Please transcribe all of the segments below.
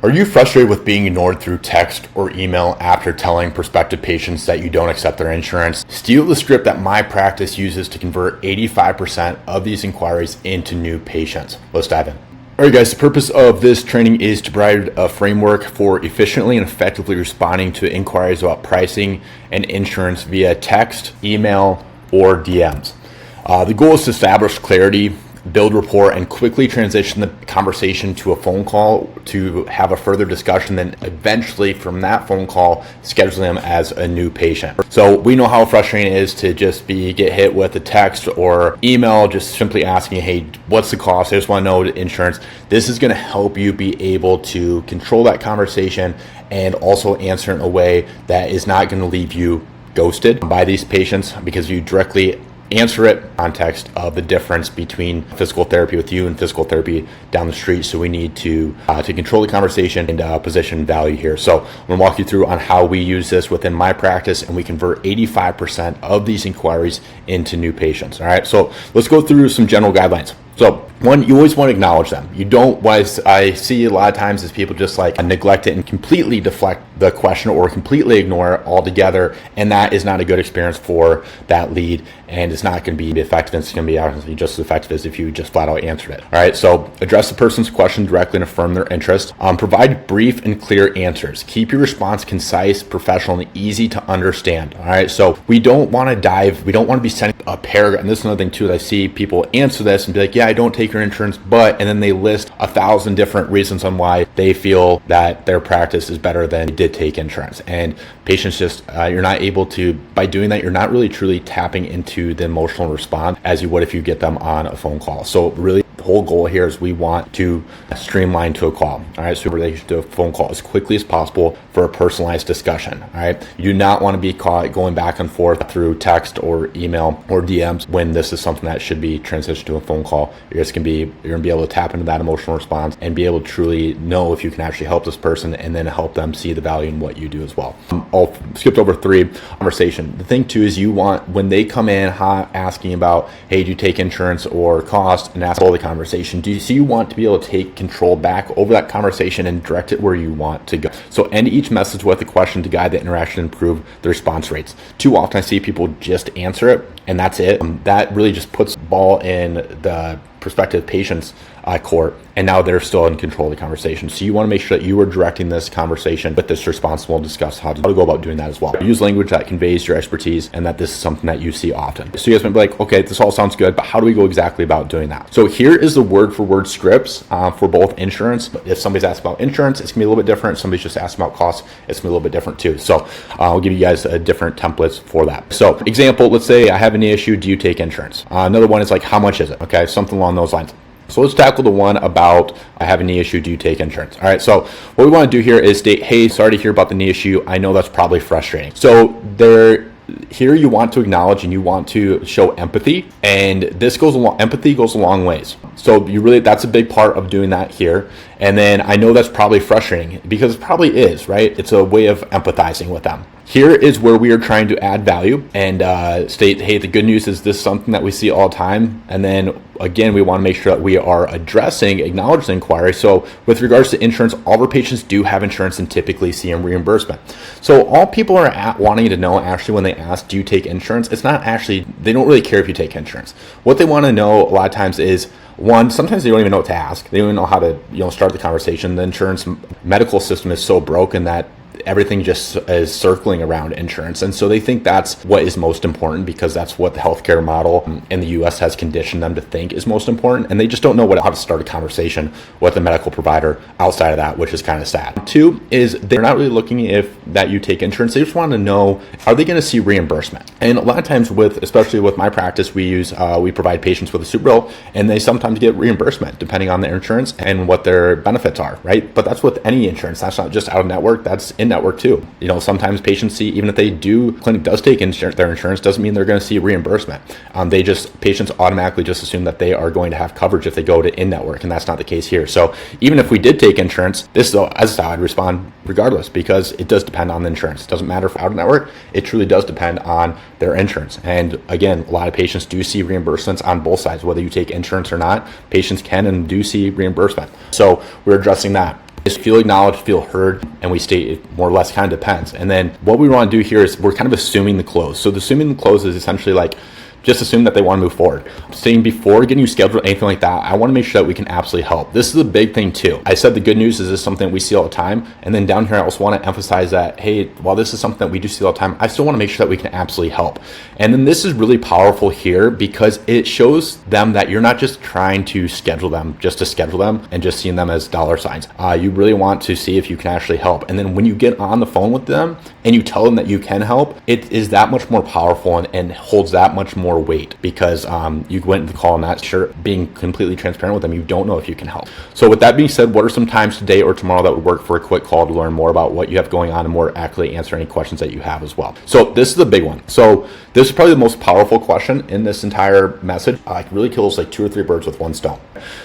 Are you frustrated with being ignored through text or email after telling prospective patients that you don't accept their insurance? Steal the script that my practice uses to convert 85% of these inquiries into new patients. Let's dive in. All right, guys, the purpose of this training is to provide a framework for efficiently and effectively responding to inquiries about pricing and insurance via text, email, or DMs. The goal is to establish clarity, build rapport, and quickly transition the conversation to a phone call to have a further discussion, then eventually from that phone call schedule them as a new patient. So we know how frustrating it is to just get hit with a text or email just simply asking, hey, what's the cost? I just want to know the insurance. This is going to help you be able to control that conversation and also answer in a way that is not going to leave you ghosted by these patients, because you directly answer it in context of the difference between physical therapy with you and physical therapy down the street. So we need to control the conversation and position value here. So I'm going to walk you through on how we use this within my practice, and we convert 85% of these inquiries into new patients. All right, so let's go through some general guidelines. So one, you always want to acknowledge them. You don't, what I see a lot of times is people just neglect it and completely deflect the question or completely ignore it altogether. And that is not a good experience for that lead, and it's not going to be effective. It's going to be obviously just as effective as if you just flat out answered it. All right, so address the person's question directly and affirm their interest. Provide brief and clear answers. Keep your response concise, professional, and easy to understand. All right, so we don't want to be sending a paragraph. And this is another thing too, that I see people answer this and be like, yeah, I don't take your insurance, but, and then they list 1,000 different reasons on why they feel that their practice is better than they did take insurance. And patients just, you're not able to, by doing that, you're not really truly tapping into the emotional response as you would if you get them on a phone call. So really, the whole goal here is we want to streamline to a call. All right, so relation to a phone call as quickly as possible for a personalized discussion. All right, you do not want to be caught going back and forth through text or email or DMs when this is something that should be transitioned to a phone call. You're going to be able to tap into that emotional response and be able to truly know if you can actually help this person, and then help them see the value in what you do as well. I'll skip over 3, conversation. The thing too is you want, when they come in asking about, hey, do you take insurance or cost, and ask all the conversation, you want to be able to take control back over that conversation and direct it where you want to go. So end each message with a question to guide the interaction and improve the response rates. Too often I see people just answer it and that's it. That really just puts the ball in the prospective patient's court, and now they're still in control of the conversation. So you want to make sure that you are directing this conversation with this response. We'll discuss how to go about doing that as well. Use language that conveys your expertise and that this is something that you see often. So you guys might be like, okay, this all sounds good, but how do we go exactly about doing that? So here is the word for word scripts for both insurance. If somebody's asked about insurance, it's gonna be a little bit different. If somebody's just asked about costs, it's gonna be a little bit different too. So I'll give you guys different templates for that. So example, let's say I have an issue, do you take insurance? Another one is like, how much is it? Okay, something along those lines. So let's tackle the one about I have a knee issue, do you take insurance? All right, so what we want to do here is state, hey, sorry to hear about the knee issue. I know that's probably frustrating. So here you want to acknowledge and you want to show empathy, and empathy goes a long ways. So that's a big part of doing that here. And then I know that's probably frustrating, because it probably is, right? It's a way of empathizing with them. Here is where we are trying to add value and state, hey, the good news is this is something that we see all the time. And then again, we want to make sure that we are acknowledging the inquiry. So with regards to insurance, all of our patients do have insurance and typically see a reimbursement. So all people are wanting to know actually when they ask, do you take insurance? It's not actually, they don't really care if you take insurance. What they want to know a lot of times is, one, sometimes they don't even know what to ask. They don't even know how to start the conversation. The insurance medical system is so broken that everything just is circling around insurance. And so they think that's what is most important, because that's what the healthcare model in the US has conditioned them to think is most important. And they just don't know how to start a conversation with a medical provider outside of that, which is kind of sad. 2 is they're not really looking that you take insurance. They just want to know, are they going to see reimbursement? And a lot of times especially with my practice, we provide patients with a super bill, and they sometimes get reimbursement depending on their insurance and what their benefits are, right? But that's with any insurance. That's not just out of network, that's in network too. Sometimes patients see, even if clinic does take their insurance, doesn't mean they're going to see reimbursement. Patients automatically just assume that they are going to have coverage if they go to in-network, and that's not the case here. So even if we did take insurance, this is how I'd respond regardless, because it does depend on the insurance. It doesn't matter if out of network, it truly does depend on their insurance. And again, a lot of patients do see reimbursements on both sides, whether you take insurance or not. Patients can and do see reimbursement. So we're addressing that. Just feel acknowledged, feel heard, and we state it more or less kind of depends. And then what we want to do here is we're kind of assuming the close. So the assuming the close is essentially like, just assume that they want to move forward. Saying before getting you scheduled, anything like that, I want to make sure that we can absolutely help. This is a big thing too. I said the good news is this is something we see all the time. And then down here, I also want to emphasize that, hey, while this is something that we do see all the time, I still want to make sure that we can absolutely help. And then this is really powerful here because it shows them that you're not just trying to schedule them just to schedule them and just seeing them as dollar signs. You really want to see if you can actually help. And then when you get on the phone with them and you tell them that you can help, it is that much more powerful and holds that much more weight because you went to the call and not sure, being completely transparent with them, you don't know if you can help. So with that being said, what are some times today or tomorrow that would work for a quick call to learn more about what you have going on and more accurately answer any questions that you have as well? So this is the big one. So this is probably the most powerful question in this entire message. It really kills like 2 or 3 birds with one stone.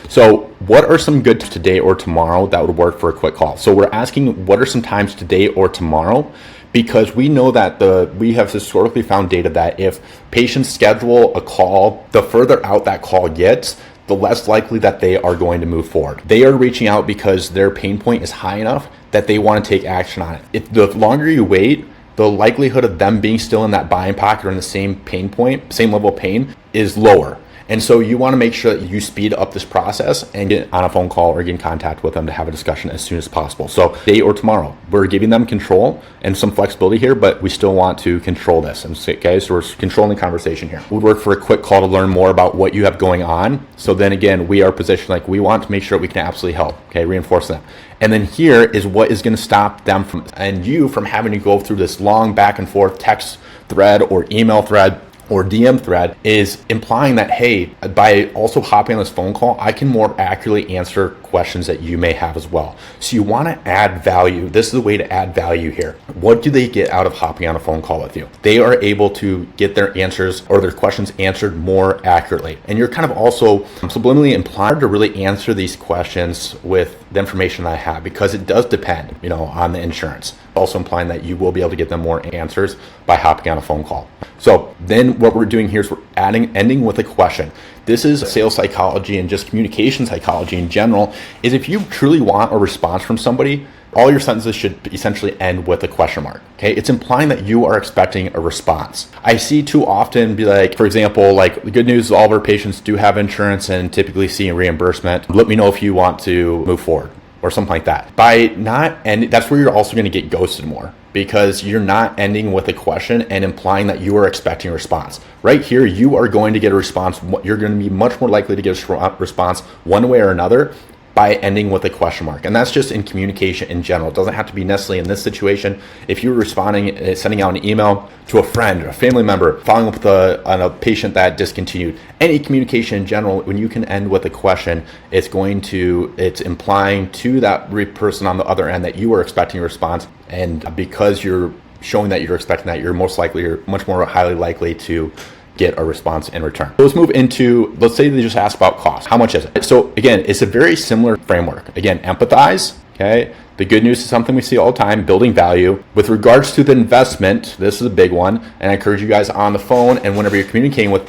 So what are some good times today or tomorrow that would work for a quick call? So we're asking what are some times today or tomorrow, because we know that we have historically found data that if patients schedule a call, the further out that call gets, the less likely that they are going to move forward. They are reaching out because their pain point is high enough that they want to take action on it. If the longer you wait, the likelihood of them being still in that buying pocket or in the same pain point, same level of pain, is lower. And so you want to make sure that you speed up this process and get on a phone call or get in contact with them to have a discussion as soon as possible. So today or tomorrow, we're giving them control and some flexibility here, but we still want to control this. Okay, so we're controlling the conversation here. We work for a quick call to learn more about what you have going on. So then again, we are positioned like we want to make sure we can absolutely help. Okay, reinforce them. And then here is what is going to stop them from and you from having to go through this long back and forth text thread or email thread or DM thread, is implying that, hey, by also hopping on this phone call, I can more accurately answer questions that you may have as well. So you want to add value. This is the way to add value here. What do they get out of hopping on a phone call with you? They are able to get their answers or their questions answered more accurately. And you're kind of also subliminally implying to really answer these questions with the information I have, because it does depend, on the insurance. Also implying that you will be able to get them more answers by hopping on a phone call. So then what we're doing here is we're ending with a question. This is sales psychology and just communication psychology in general, is if you truly want a response from somebody, all your sentences should essentially end with a question mark. Okay, it's implying that you are expecting a response. I see too often be like, for example, like the good news is all of our patients do have insurance and typically see a reimbursement. Let me know if you want to move forward, or something like that. By not ending, that's where you're also going to get ghosted more, because you're not ending with a question and implying that you are expecting a response. Right here, you are going to get a response. You're going to be much more likely to get a response one way or another by ending with a question mark. And that's just in communication in general. It doesn't have to be necessarily in this situation. If you're responding, sending out an email to a friend or a family member, following up with on a patient that discontinued, any communication in general, when you can end with a question, it's implying to that person on the other end that you are expecting a response. And because you're showing that you're expecting that, you're much more highly likely to get a response in return. So let's move into, let's say they just asked about cost. How much is it? So again, it's a very similar framework. Again, empathize, okay? The good news is something we see all the time, building value. With regards to the investment, this is a big one, and I encourage you guys on the phone and whenever you're communicating with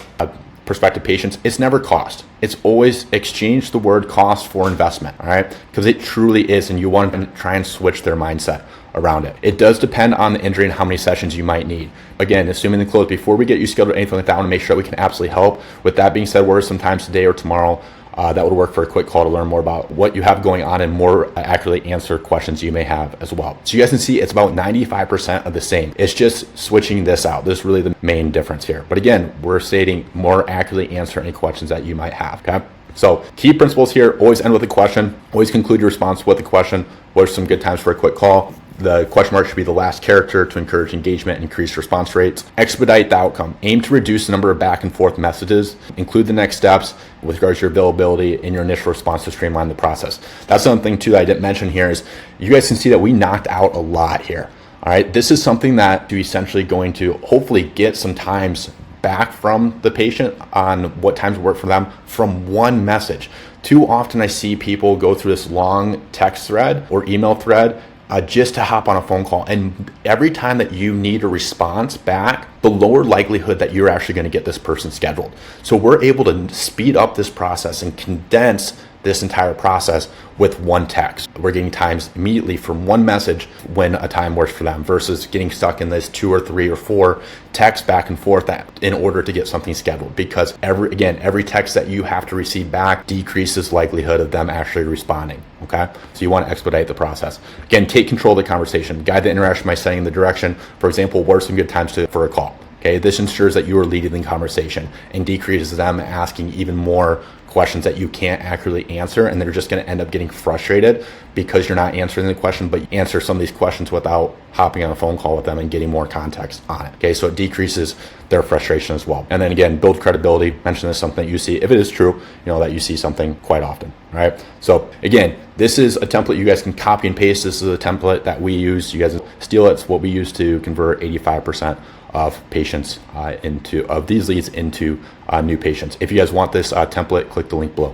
prospective patients, it's never cost. It's always exchange the word cost for investment, all right? Because it truly is, and you want to try and switch their mindset around it. It does depend on the injury and how many sessions you might need. Again, assuming the close, before we get you scheduled or anything like that, I want to make sure that we can absolutely help. With that being said, what are some times today or tomorrow that would work for a quick call to learn more about what you have going on and more accurately answer questions you may have as well. So you guys can see it's about 95% of the same. It's just switching this out. This is really the main difference here. But again, we're stating more accurately answer any questions that you might have, okay? So key principles here, always end with a question, always conclude your response with a question. What are some good times for a quick call? The question mark should be the last character to encourage engagement and increase response rates. Expedite the outcome. Aim to reduce the number of back and forth messages. Include the next steps with regards to your availability in your initial response to streamline the process. That's something too that I didn't mention here is you guys can see that we knocked out a lot here. All right, this is something that you're essentially going to hopefully get some times back from the patient on what times work for them from one message. Too often I see people go through this long text thread or email thread just to hop on a phone call. And every time that you need a response back, the lower likelihood that you're actually going to get this person scheduled. So we're able to speed up this process and condense this entire process with one text. We're getting times immediately from one message when a time works for them versus getting stuck in this 2 or 3 or 4 texts back and forth in order to get something scheduled, because every text that you have to receive back decreases likelihood of them actually responding. Okay, so you want to expedite the process. Again, take control of the conversation, guide the interaction by setting the direction. For example, what are some good times for a call? Okay, this ensures that you are leading the conversation and decreases them asking even more questions that you can't accurately answer, and they're just going to end up getting frustrated because you're not answering the question, but you answer some of these questions without hopping on a phone call with them and getting more context on it. Okay, so it decreases their frustration as well. And then again, build credibility. Mention this is something that you see, if it is true, that you see something quite often, right? So again, this is a template you guys can copy and paste. This is a template that we use. You guys steal it. It's what we use to convert 85% of patients of these leads into new patients. If you guys want this template, click the link below.